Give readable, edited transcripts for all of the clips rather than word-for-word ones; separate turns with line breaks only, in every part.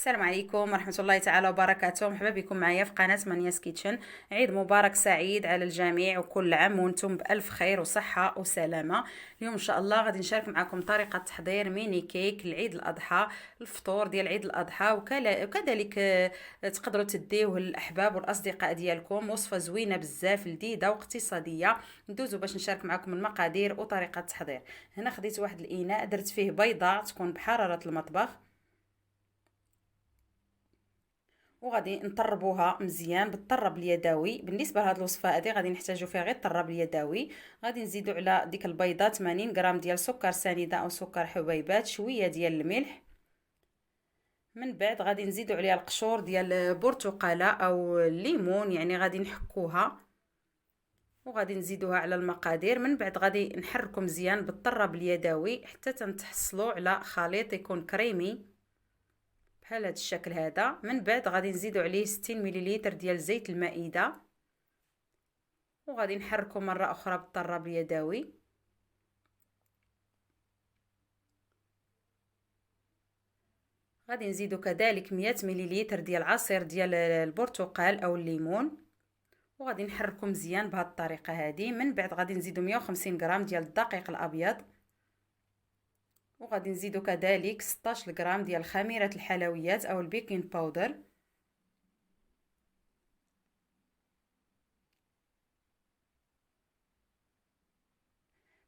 السلام عليكم ورحمة الله تعالى وبركاته. مرحبا بكم معايا في قناة مانياس كيتشن. عيد مبارك سعيد على الجميع، وكل عام وانتم بألف خير وصحة وسلامة. اليوم إن شاء الله غادي نشارك معكم طريقة تحضير ميني كيك لعيد الأضحى، الفطور ديال عيد الأضحى، وكذلك تقدروا تديوه للأحباب والأصدقاء ديالكم. وصفة زوينة بزاف، لذيذة واقتصادية. ندوزو باش نشارك معكم المقادير وطريقة التحضير. هنا خديت واحد الإناء درت فيه بيضة تكون بحرارة المطبخ، وغادي نطربوها مزيان بالطرب اليدوي. بالنسبه لهاد الوصفه هذه غادي نحتاجو فيها غير الطرب اليدوي. غادي نزيدو على ديك البيضه 80 غرام ديال سكر سنيده او سكر حبيبات، شويه ديال الملح. من بعد غادي نزيدو عليها القشور ديال البرتقاله او الليمون، يعني غادي نحكوها وغادي نزيدوها على المقادير. من بعد غادي نحركو مزيان بالطرب اليدوي حتى تنتحصلوا على خليط يكون كريمي بحال هذا الشكل هذا. من بعد غادي نزيدو عليه 60 مليلتر ديال زيت المائده، وغادي نحركو مره اخرى بالطراب اليدوي. غادي نزيدو كذلك 100 مليلتر ديال عصير ديال البرتقال او الليمون، وغادي نحركو مزيان بهذه الطريقه هذه. من بعد غادي نزيدو 150 غرام ديال الدقيق الابيض، وغادي نزيدو كذلك 16 غرام ديال خميره الحلويات او البيكين باودر.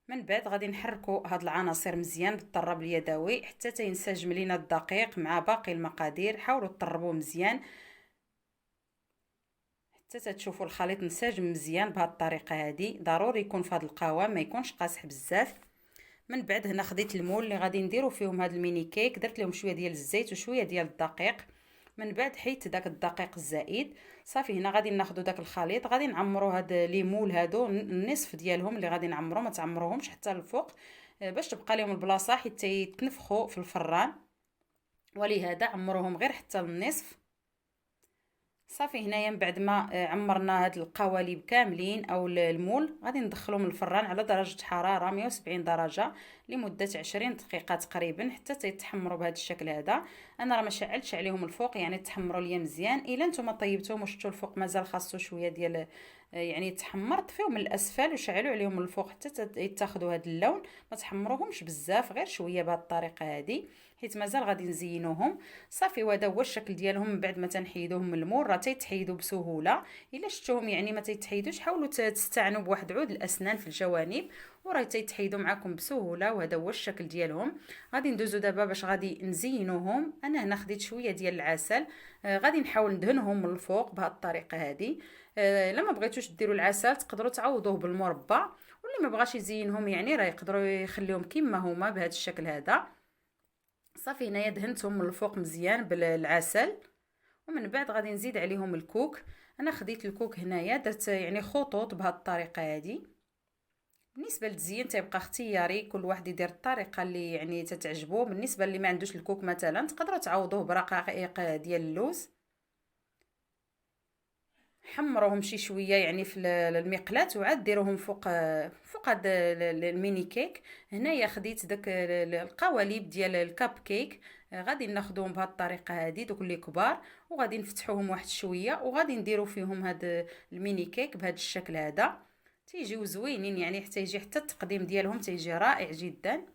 من بعد غادي نحركو هاد العناصر مزيان بالطراب اليدوي حتى تينسجم لينا الدقيق مع باقي المقادير. حاولوا تطربوه مزيان حتى تشوفوا الخليط انسجم مزيان بهاد الطريقه هذه. ضروري يكون في هذا القوام، ما يكونش قاصح بزاف. من بعد هنا خديت المول اللي غادي نديرو فيهم هاد الميني كيك، درت لهم شويه ديال الزيت وشويه ديال الدقيق. من بعد حيت داك الدقيق الزائد. صافي هنا غادي ناخذ داك الخليط، غادي نعمرو هاد لي مول هادو النصف ديالهم اللي غادي نعمرو، ما تعمروهمش حتى الفوق باش تبقى لهم البلاصه حتى يتنفخوا في الفران، ولهذا عمروهم غير حتى النصف. صافي هنايا من بعد ما عمرنا هاد القوالب كاملين او المول، غادي ندخلهم الفران على درجه حراره 170 درجه لمده 20 دقيقه تقريبا حتى يتحمروا بهذا الشكل هذا. انا راه ما شعلتش عليهم الفوق، يعني تحمروا ليا مزيان. الا نتوما طيبتوهم وشفتوا الفوق مازال خاصو شويه ديال يعني تحمر، طفيو من الاسفل وشعلوا عليهم من الفوق حتى يتاخذوا هذا اللون. ما تحمروهمش بزاف، غير شويه بهذه الطريقه هذه حيت مازال غادي نزينوهم. صافي وهذا هو الشكل ديالهم. من بعد ما تنحيدوهم من المول راه تيتحيدوا بسهوله. الا شفتوهم يعني ما تيتحيدوش، حاولوا تستعنوا بواحد عود الاسنان في الجوانب وراه تيتحيدوا معكم بسهوله. وهذا هو الشكل ديالهم. غادي ندوزو دابا باش غادي نزينوهم. انا هنا خديت شويه ديال العسل، غادي نحاول ندهنهم من الفوق بهذه الطريقه هذه. لما بغيتوش ديروا العسل تقدروا تعوضوه بالمربى، واللي ما بغاش يزينهم يعني راه يقدروا يخليهم كما هما بهذا الشكل هذا. صافي هنايا دهنتهم من الفوق مزيان بالعسل. ومن بعد غادي نزيد عليهم الكوك. انا خديت الكوك هنايا درت يعني خطوط بهذه الطريقه هذه. بالنسبه للتزيين تيبقى اختياري، كل واحد يدير الطريقه اللي يعني تتعجبو. بالنسبه اللي ما عندوش الكوك مثلا تقدروا تعوضوه برقائق ديال اللوز. حمروهم شي شويه يعني في المقلاة، وعاد ديروهم فوق هاد الميني كيك. هنايا خديت داك القوالب ديال الكاب كيك، غادي ناخذهم بهاد الطريقه هذه دوك اللي كبار، وغادي نفتحوهم واحد شويه وغادي نديرو فيهم هاد الميني كيك بهاد الشكل هذا. تيجيو زوينين يعني حتى يجي حتى التقديم ديالهم تيجي رائع جدا.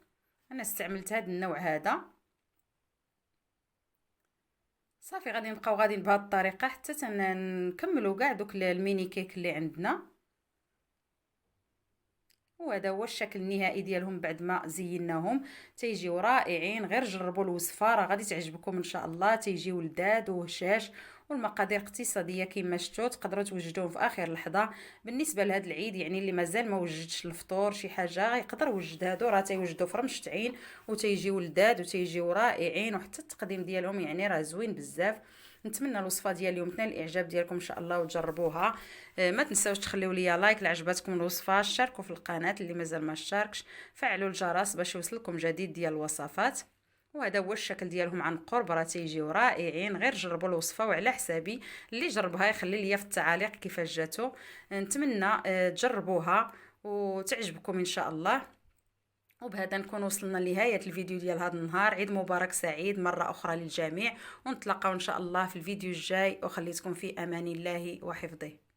انا استعملت هاد النوع هذا. صافي غادي نبقاو غاديين بهذه الطريقه حتى نكملوا كاع دوك الميني كيك اللي عندنا. وهذا هو الشكل النهائي ديالهم بعد ما زيناهم. تيجيو رائعين، غير جربوا الوصفه راه غادي تعجبكم ان شاء الله. تيجيو لذاذ وهشاش، والمقادير اقتصاديه كما شفتوا. تقدروا توجدوهم في اخر لحظه. بالنسبه لهذا العيد يعني اللي مازال ما وجدش الفطور شي حاجه يقدر يوجد هادو، راه تيوجدوا في رمش عين وتيجيو لذاذ وتيجيو رائعين. وحتى التقديم ديالهم يعني راه زوين بزاف. نتمنى الوصفه ديال اليوم تنال الاعجاب ديالكم ان شاء الله وتجربوها. ما تنساوش تخليو ليا لايك لعجبتكم الوصفه، شاركوا في القناه اللي مازال ما اشتركش، فعلوا الجرس باش يوصلكم جديد ديال الوصفات. وهذا هو الشكل ديالهم عن قرب، راه تيجيو رائعين. غير جربوا الوصفه وعلى حسابي، اللي جربها يخلي ليا في التعاليق كيفاش جاتو. نتمنى تجربوها وتعجبكم ان شاء الله. وبهذا نكون وصلنا لنهاية الفيديو ديال هذا النهار. عيد مبارك سعيد مرة أخرى للجميع، ونتلاقاو إن شاء الله في الفيديو الجاي، وخليتكم في أمان الله وحفظه.